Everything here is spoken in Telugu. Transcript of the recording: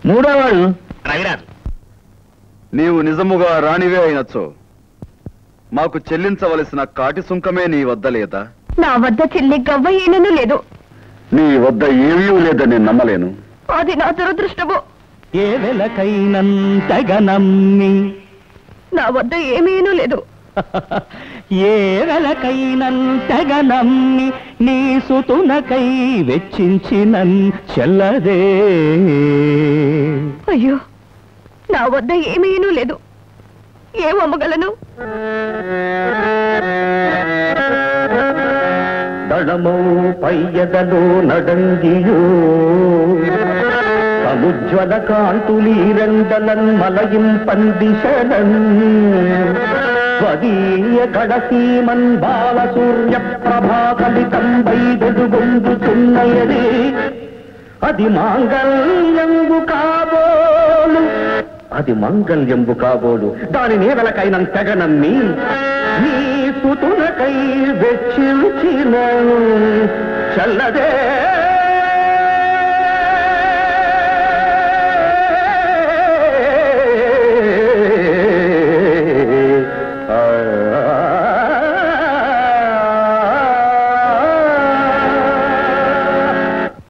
మూడోవాడు రవిరాజు. నీవు నిజముగా రాణివే అయినచో మాకు చెల్లించవలసిన కాటి సుంకమే నీ వద్ద లేదా? నా వద్ద చెల్లి గవ్వ ఏనూ లేదు. నీ వద్ద ఏమీ లేదని నమ్మలేను. అది నా దురదృష్టము. ఏ వెలకైనంతగా నమ్మి నా వద్ద ఏమీనూ లేదు. ఏ వెలకైనంతగా నమ్మి నీ సుతునకై వెచ్చించినన్ చెల్లదే. అయ్యో, నా వద్ద ఏమీనూ లేదు. ఏమమ్మగలను? దళమో పయ్యదలో నడంగియో సముజ్వల కాంతులీరందలన్ మలయిం పందిశలన్ స్వదీయ గడసీమన్ బాల సూర్య ప్రభాకలితం వైదొడుగొందుతున్నయది. అది మాంగళ్యంబు కాబోలు, అది మంగళ్యంబు కాబోలు. దానినే వెలకైనంతగా నమ్మి నీ సుతునకై వెచ్చించిన చల్లదే.